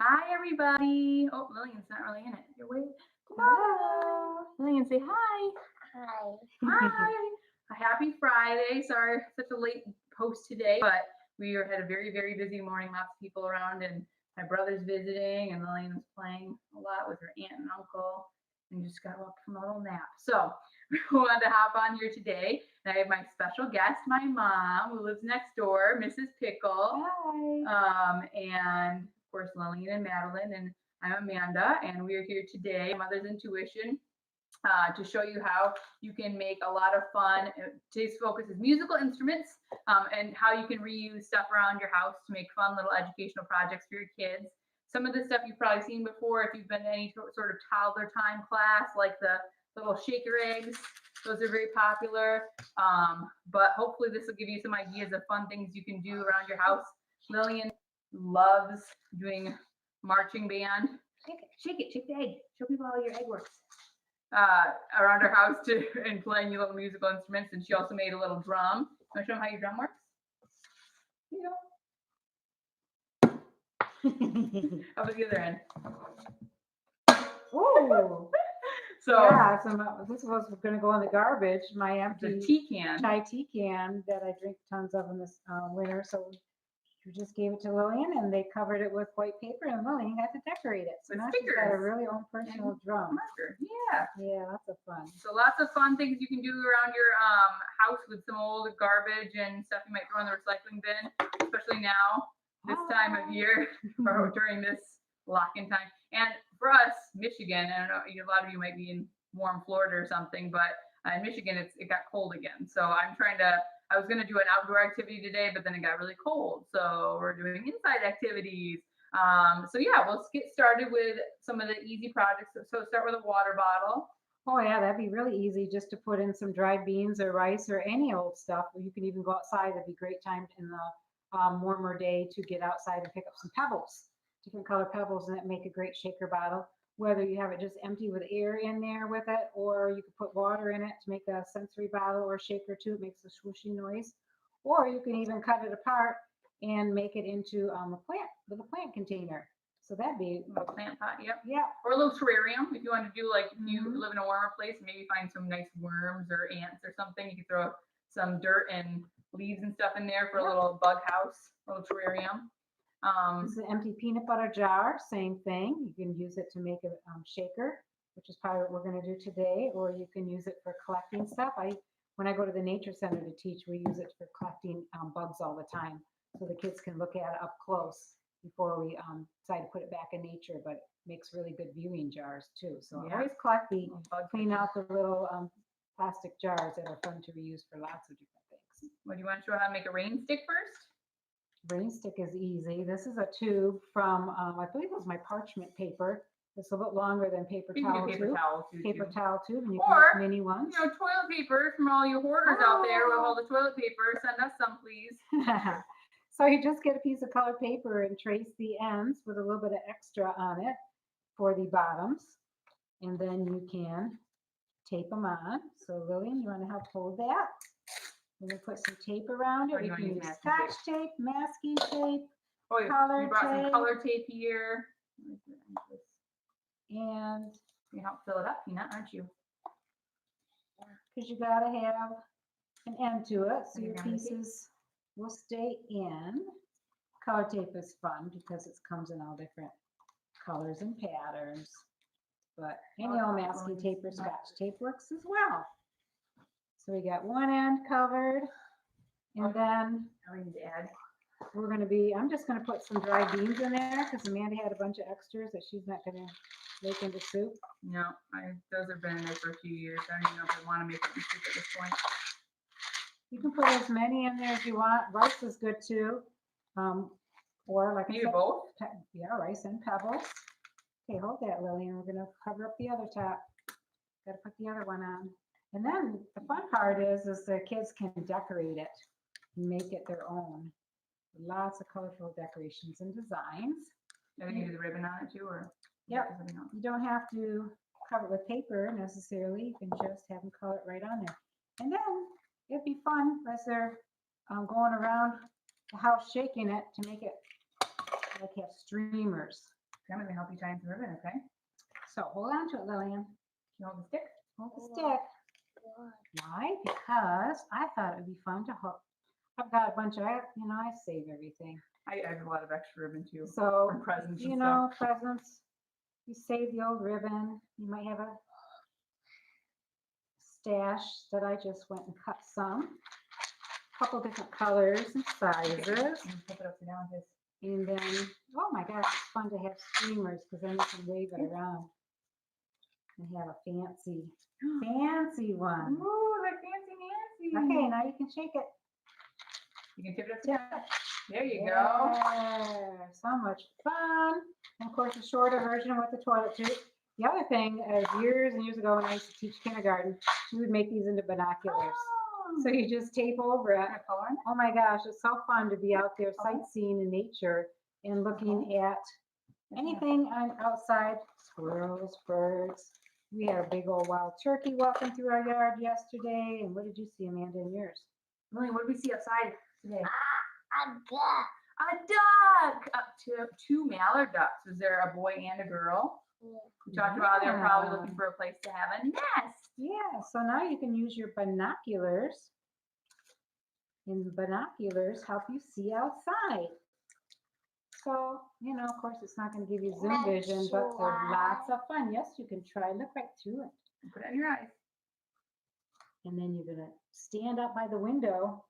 Hi, everybody. Oh, Lillian's not really in it. You're wait. Hello. Lillian, say hi. Hi. Hi. A happy Friday. Sorry, such a late post today, but had a very, very busy morning. Lots of people around, and my brother's visiting, and Lillian was playing a lot with her aunt and uncle, and just got up from a little nap. So we wanted to hop on here today. And I have my special guest, my mom, who lives next door, Mrs. Pickle. Hi. And of course, Lillian and Madeline, and I'm Amanda, and we are here today, Mother's Intuition, to show you how you can make a lot of fun. Today's focus is musical instruments and how you can reuse stuff around your house to make fun little educational projects for your kids. Some of the stuff you've probably seen before if you've been to any sort of toddler time class, like the little shaker eggs. Those are very popular. But hopefully this will give you some ideas of fun things you can do around your house. Lillian loves doing marching band. Shake the egg. Show people how your egg works. Around her house too, and playing little musical instruments. And she also made a little drum. Want to show them how your drum works? How about the other end? Ooh. So yeah, this was going to go in the garbage. My empty tea can. chai tea can that I drink tons of in this winter. So we just gave it to Lillian, and they covered it with white paper, and Lillian got to decorate it. So with now stickers. She's got a really own personal drum. Marker. Yeah. Yeah, lots of fun. So lots of fun things you can do around your house with some old garbage and stuff you might throw in the recycling bin, especially now, this time of year, or during this lock-in time. And for us, Michigan, I don't know, a lot of you might be in warm Florida or something, but in Michigan, it got cold again. So I was going to do an outdoor activity today, but then it got really cold. So we're doing inside activities. So yeah, let's get started with some of the easy projects. So start with a water bottle. Oh yeah, that'd be really easy just to put in some dried beans or rice or any old stuff. You can even go outside. That'd be a great time in the warmer day to get outside and pick up some pebbles, different color pebbles, and that make a great shaker bottle. Whether you have it just empty with air in there with it, or you could put water in it to make a sensory bottle or shaker too. It makes a swooshy noise. Or you can even cut it apart and make it into a plant with a plant container. So that'd be a plant pot, yep. Yeah. Or a little terrarium if you want to do if you live in a warmer place, maybe find some nice worms or ants or something. You could throw some dirt and leaves and stuff in there for a little bug house, a little terrarium. This is an empty peanut butter jar, same thing. You can use it to make a shaker, which is probably what we're going to do today, or you can use it for collecting stuff. When I go to the nature center to teach, we use it for collecting bugs all the time, so the kids can look at it up close before we decide to put it back in nature, but it makes really good viewing jars too. So I always clean out the little plastic jars that are fun to reuse for lots of different things. Well, do you want to show how to make a rain stick first? Rain stick is easy. This is a tube from, I believe it was my parchment paper. It's a little bit longer than paper towel tube. Paper towel tube, and you can make mini ones. Toilet paper from all you hoarders out there with all the toilet paper. Send us some, please. So you just get a piece of colored paper and trace the ends with a little bit of extra on it for the bottoms. And then you can tape them on. So Lillian, you want to help hold that? We're going to put some tape around it. You can use scotch tape, masking tape, color tape. Some color tape here. And you help fill it up, Peanut, aren't you? Because you got to have an end to it, so your pieces will stay in. Color tape is fun because it comes in all different colors and patterns. But any old masking tape or scotch tape works as well. So we got one end covered, and then I'm just going to put some dried beans in there because Amanda had a bunch of extras that she's not going to make into soup. No, those have been in there for a few years. I don't even know if I want to make it into soup at this point. You can put as many in there as you want. Rice is good too. Or like I said, both? Rice and pebbles. Okay, hold that, Lillian. We're going to cover up the other top. Got to put the other one on. And then the fun part is the kids can decorate it and make it their own. Lots of colorful decorations and designs. Are you going to do the ribbon on it too? Or yep. You don't have to cover it with paper necessarily. You can just have them color it right on there. And then it'd be fun as they're going around the house shaking it to make it like have streamers. I'm going to help you tie the ribbon, okay? So hold on to it, Lillian. You hold the stick? Hold the stick. Why? Because I thought it would be fun to hook. I've got a bunch of, I save everything. I have a lot of extra ribbon too. So, For presents and you stuff. know, presents, you save the old ribbon. You might have a stash that I just went and cut some. Couple different colors and sizes. Flip it upside down, just. And then, oh my gosh, it's fun to have streamers because then you can wave it around and have a fancy one. Ooh, like fancy Nancy. Okay, now you can shake it. You can tip it upside down. There you go. Yeah, so much fun. And of course, a shorter version with the toilet tube. The other thing is years and years ago when I used to teach kindergarten, she would make these into binoculars. So you just tape over it. Oh my gosh, it's so fun to be out there sightseeing in nature and looking at anything on outside. Squirrels, birds. We had a big old wild turkey walking through our yard yesterday. And what did you see, Amanda, in yours? Lily, what did we see outside today? A duck. A duck! Up to 2 mallard ducks. Was there a boy and a girl? We talked about they're probably looking for a place to have a nest. Yeah, so now you can use your binoculars. And binoculars help you see outside. So, of course, it's not going to give you zoom vision, but they're lots of fun. Yes, you can try. Look right through it. Put it on your eyes. And then you're going to stand up by the window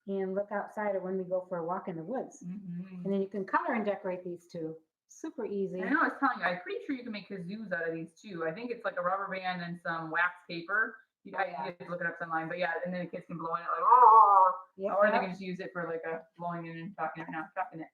and look outside or when we go for a walk in the woods. Mm-hmm. And then you can color and decorate these too. Super easy. I know, I was telling you, I'm pretty sure you can make kazoos out of these too. I think it's like a rubber band and some wax paper. You guys have to look it up online, but yeah, and then the kids can blow in it like, oh, or they can just use it for like a blowing in and talking it now, talking it.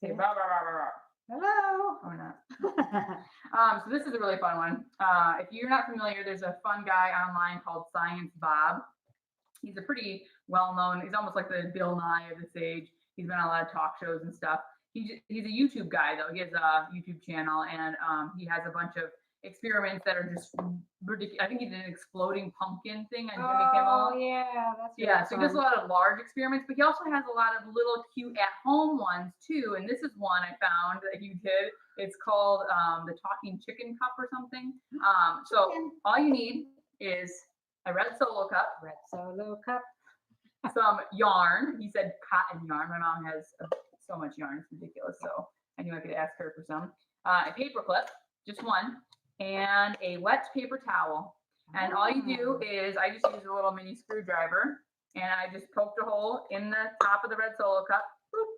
Say, rah, rah, rah, rah, rah. Hello. Or not. So this is a really fun one. If you're not familiar, there's a fun guy online called Science Bob. He's a pretty well-known, he's almost like the Bill Nye of this age. He's been on a lot of talk shows and stuff. He's a YouTube guy though. He has a YouTube channel and he has a bunch of experiments that are just ridiculous. I think he did an exploding pumpkin thing on Jimmy Kimmel. Oh yeah, that's really yeah. So he does a lot of large experiments, but he also has a lot of little cute at-home ones too. And this is one I found that he did. It's called the Talking Chicken Cup or something. So all you need is a red Solo cup. Red Solo cup. Some yarn. He said cotton yarn. My mom has so much yarn, it's ridiculous. So I knew I could ask her for some. A paper clip, just one, and a wet paper towel. And all you do is, I just use a little mini screwdriver, and I just poked a hole in the top of the red Solo cup, boop,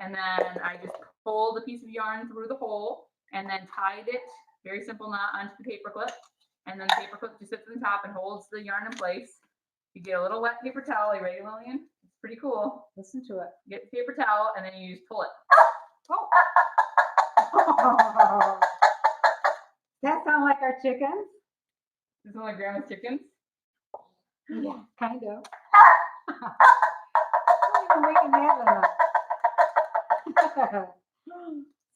and then I just pulled a piece of yarn through the hole, and then tied it, very simple knot, onto the paper clip, and then the paper clip just sits on the top and holds the yarn in place. You get a little wet paper towel. You ready, Lillian? It's pretty cool. Listen to it. Get the paper towel, and then you just pull it. Oh. That sound like our chickens? This is like Grandma's chickens. Yeah, kind of. I'm waking that one up.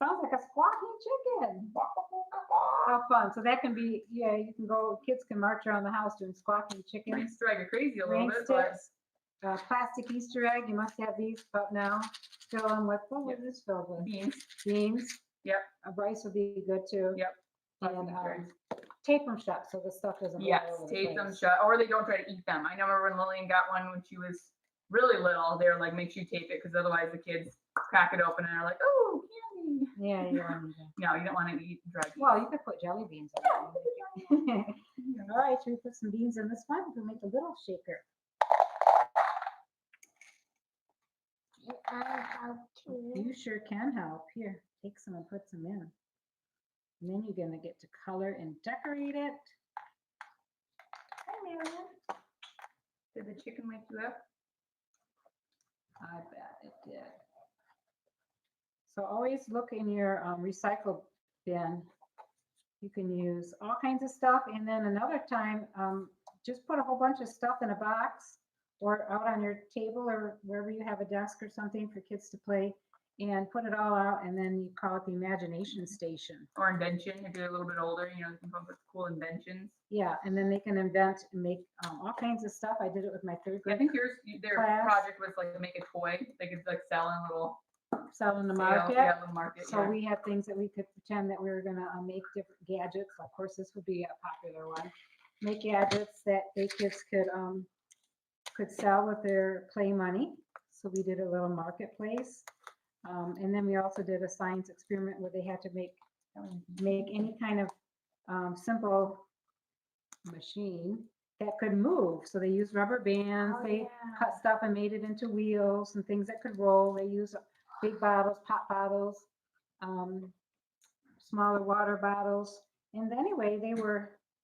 Sounds like a squawking chicken. How fun. So that can be, you can go, kids can march around the house doing squawking chickens. Might drag you crazy a little Rain bit, sticks, plastic Easter egg. You must have these about now. Fill them with, what was this filled with? beans. Beans. Yep. Rice would be good too. Yep. And tape them shut so the stuff doesn't go Yes, all over the tape them place. shut, or they don't try to eat them. I know remember when Lillian got one when she was really little. They were like, make sure you tape it because otherwise the kids crack it open and are like, oh, candy. Yeah, you don't want to. No, you don't want to eat dried beans. Well, you could put jelly beans in it. All right, should we put some beans in this one? We'll make a little shaker. I help too. You sure can help. Here, take some and put some in. And then you're going to get to color and decorate it. Hi, Marion. Did the chicken wake you up? I bet it did. So always look in your recycle bin. You can use all kinds of stuff. And then another time, just put a whole bunch of stuff in a box or out on your table or wherever you have a desk or something for kids to play, and put it all out, and then you call it the imagination station. Or invention, if you're a little bit older, you can come up with cool inventions. Yeah, and then they can invent and make all kinds of stuff. I did it with my third I grade. think their Class. project was like to make a toy they could like sell in little sell in the Sale, market. yeah, little market, So yeah. we had things that we could pretend that we were gonna make different gadgets. Of course, this would be a popular one. Make gadgets that the kids could sell with their play money. So we did a little marketplace. And then we also did a science experiment where they had to make any kind of simple machine that could move. So they used rubber bands, Oh, they yeah. cut stuff and made it into wheels and things that could roll. They used big bottles, pop bottles, smaller water bottles. And anyway,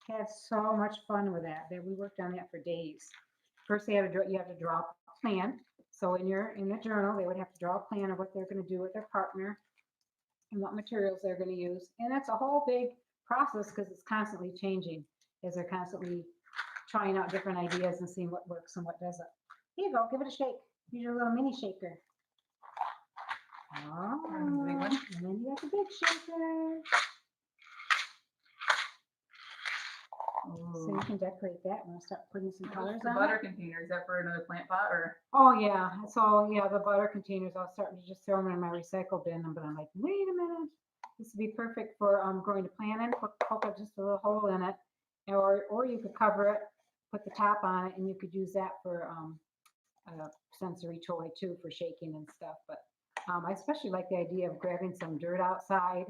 had so much fun with that we worked on that for days. First, you have to draw a plan. So in the journal, they would have to draw a plan of what they're going to do with their partner and what materials they're going to use. And that's a whole big process because it's constantly changing as they're constantly trying out different ideas and seeing what works and what doesn't. Here you go, give it a shake. Use your little mini shaker. Oh, The big one? and then you got the big shaker. So you can decorate that. I'm gonna start putting some colors The on butter it. container, is that for another plant pot or? Oh yeah, so yeah, the butter containers, I was starting to just throw them in my recycle bin, but I'm like, wait a minute. This would be perfect for growing a plant in, poke up just a little hole in it. Or you could cover it, put the top on it, and you could use that for a sensory toy too for shaking and stuff. But I especially like the idea of grabbing some dirt outside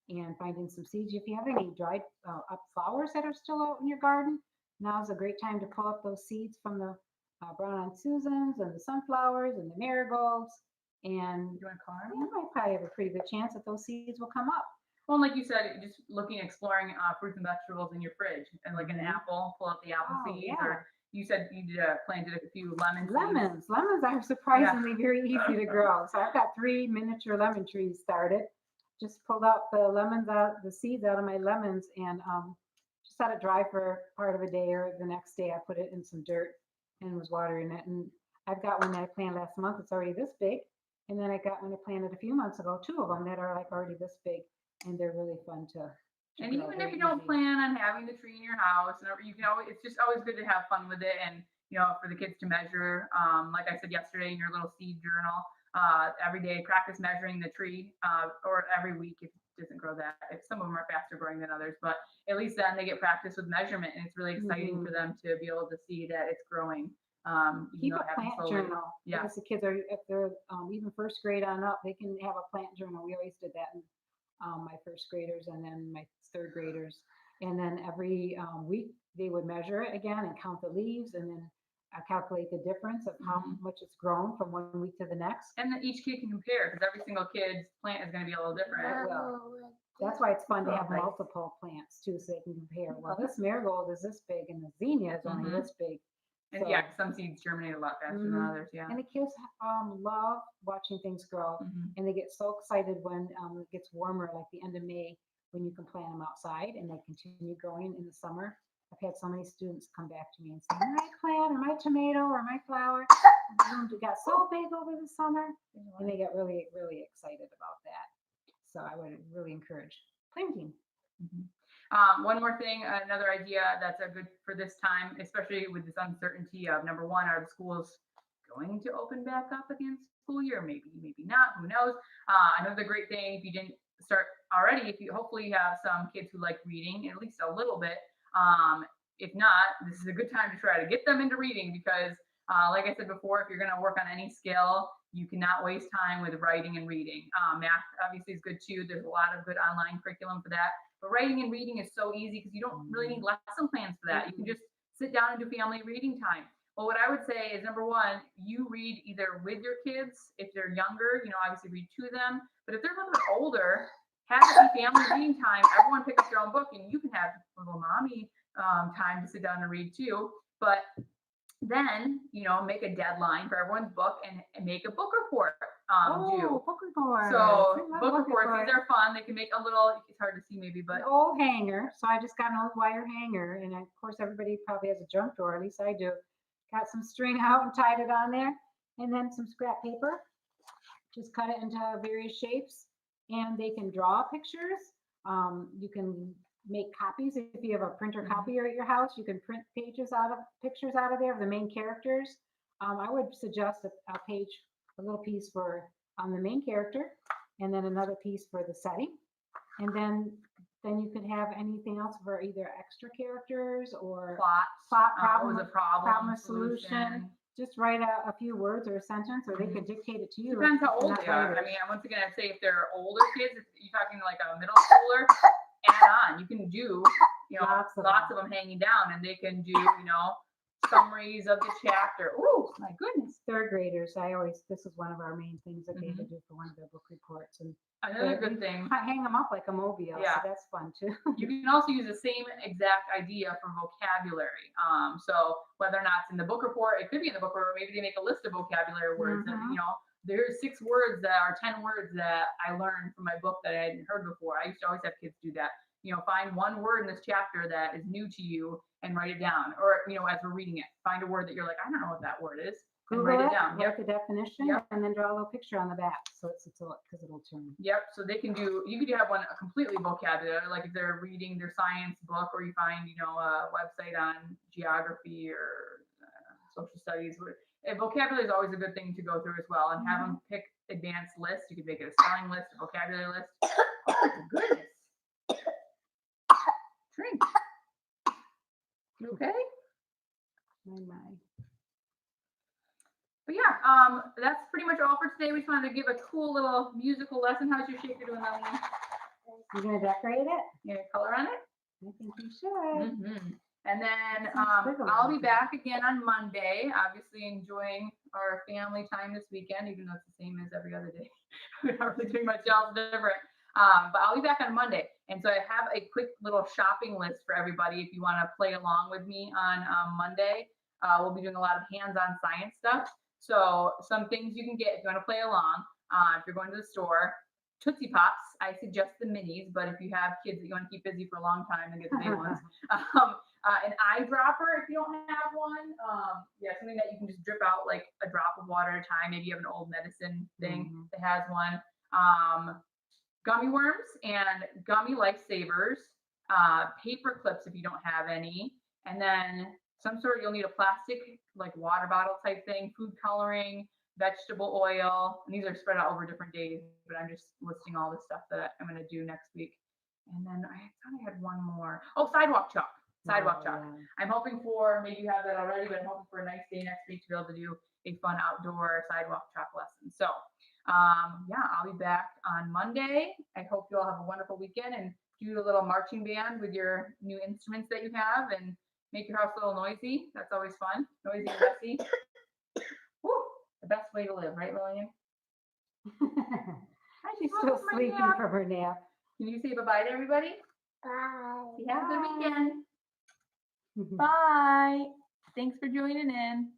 and finding some seeds. If you have any dried up flowers that are still out in your garden, now's a great time to pull up those seeds from the brown-eyed Susans and the sunflowers and the marigolds. And You want to color you them? might probably have a pretty good chance that those seeds will come up. Well, like you said, just looking, exploring fruits and vegetables in your fridge, and like an Mhm. apple, pull out the apple Oh, seeds, yeah. or you said you planted a few lemon seeds. Lemons are surprisingly very easy to grow. So I've got 3 miniature lemon trees started. Just pulled out the seeds out of my lemons, and just let it dry for part of a day, or the next day I put it in some dirt and was watering it. And I've got one that I planted last month. It's already this big. And then I got one I planted a few months ago, 2 of them that are like already this big, and they're really fun to And grow, even if very you don't easy. plan on having the tree in your house, and you can always, it's just always good to have fun with it, and for the kids to measure. Like I said yesterday in your little seed journal, every day practice measuring the tree, or every week if it doesn't grow that. If some of them are faster growing than others, but at least then they get practice with measurement, and it's really exciting Mhm. for them to be able to see that it's growing. Keep a it happens plant slowly. journal. Yeah. As the kids are, if they're even first grade on up, they can have a plant journal. We always did that in my first graders and then my third graders. And then every week they would measure it again and count the leaves, and then calculate the difference of how Mhm. much it's grown from one week to the next. And then each kid can compare because every single kid's plant is going to be a little different. Well, That's why it's fun to Oh, have nice. multiple plants too, so they can compare. Well, this marigold is this big and the zinnia is only Mhm. this big. And So- yeah, some seeds germinate a lot faster than Mhm. others. Yeah. And the kids love watching things grow, Mhm. and they get so excited when it gets warmer, like the end of May, when you can plant them outside and they continue growing in the summer. I've had so many students come back to me and say, my plant or my tomato or my flower got so big over the summer, and they get really, really excited about that. So I would really encourage planting. Mhm. One more thing, another idea that's a good for this time, especially with this uncertainty of number one, are the schools going to open back up again school year? Maybe, maybe not. Who knows? Another great thing, if you didn't start already, if you hopefully you have some kids who like reading at least a little bit. If not, this is a good time to try to get them into reading because, like I said before, if you're going to work on any skill, you cannot waste time with writing and reading. Math obviously is good too. There's a lot of good online curriculum for that. But writing and reading is so easy because you don't really need lesson plans for that. You can just sit down and do family reading time. Well, what I would say is number one, you read either with your kids if they're younger, obviously read to them. But if they're a little bit older, have it be family reading time. Everyone pick up their own book, and you can have little mommy time to sit down and read too. But then, make a deadline for everyone's book and make a book report due. Book reports. So I love book reports, these are fun. They can make a little, it's hard to see maybe, but an old hanger. So I just got an old wire hanger, and of course everybody probably has a junk drawer, at least I do. Got some string out and tied it on there, and then some scrap paper. Just cut it into various shapes, and they can draw pictures. You can make copies if you have a printer copier at your house. You can print pictures out of there of the main characters. I would suggest a page, a little piece for on the main character, and then another piece for the setting. And then you could have anything else for either extra characters or Plot problem, was a problem, problem solution. Just write a few words or a sentence, or they could dictate it to you. Depends how if old not they are. I writers. mean, once again, I'd say if they're older kids, if you're talking like a middle schooler, add on. You can do, Lots lots of of them hanging down, and they can do, summaries of the chapter. Ooh, my goodness. Third graders, this is one of our main things that they would do for one of their book reports, and Another they good thing, hang them up like a mobile. Yeah. So that's fun too. you can also use the same exact idea for vocabulary. So whether or not it's in the book report, it could be in the book report. Maybe they make a list of vocabulary words that, there's 6 words that are 10 words that I learned from my book that I hadn't heard before. I used to always have kids do that. Find one word in this chapter that is new to you and write it down. Or, as we're reading it, find a word that you're like, I don't know what that word is. And Google write it it, down. write the definition, Yep. and then draw a little picture on the back, so it's because it'll turn. Yep. So they can do, you could have one a completely vocabulary, like if they're reading their science book, or you find, a website on geography or social studies. Vocabulary is always a good thing to go through as well, and have them pick advanced lists. You could make it a spelling list, a vocabulary list. Oh my goodness. Drink. You okay? My. But yeah, that's pretty much all for today. We just wanted to give a cool little musical lesson. How's your shaker doing, Lillian? You gonna decorate it? You gonna color on it? I think you should. And then Sounds good. I'll be back again on Monday, obviously enjoying our family time this weekend, even though it's the same as every other day. We're not really doing much else different. But I'll be back on Monday. And so I have a quick little shopping list for everybody if you want to play along with me on Monday. We'll be doing a lot of hands-on science stuff. So some things you can get if you want to play along. If you're going to the store, Tootsie Pops, I suggest the minis, but if you have kids that you want to keep busy for a long time, then get the big ones. An eyedropper if you don't have one. Something that you can just drip out like a drop of water at a time. Maybe you have an old medicine thing that has one. Gummy worms and gummy lifesavers. Paper clips if you don't have any. And then some sort, you'll need a plastic like water bottle type thing, food coloring, vegetable oil, and these are spread out over different days, but I'm just listing all the stuff that I'm going to do next week. And then I thought I had one more. Oh, sidewalk chalk. Sidewalk chalk. Yeah. I'm hoping for, maybe you have that already, but I'm hoping for a nice day next week to be able to do a fun outdoor sidewalk chalk lesson. So I'll be back on Monday. I hope you all have a wonderful weekend and do a little marching band with your new instruments that you have and make your house a little noisy. That's always fun. Noisy and messy. Woo, the best way to live, right, Lillian? She's still sleeping from her nap. Can you say bye-bye to everybody? Bye. Have a good weekend. Bye. Thanks for joining in.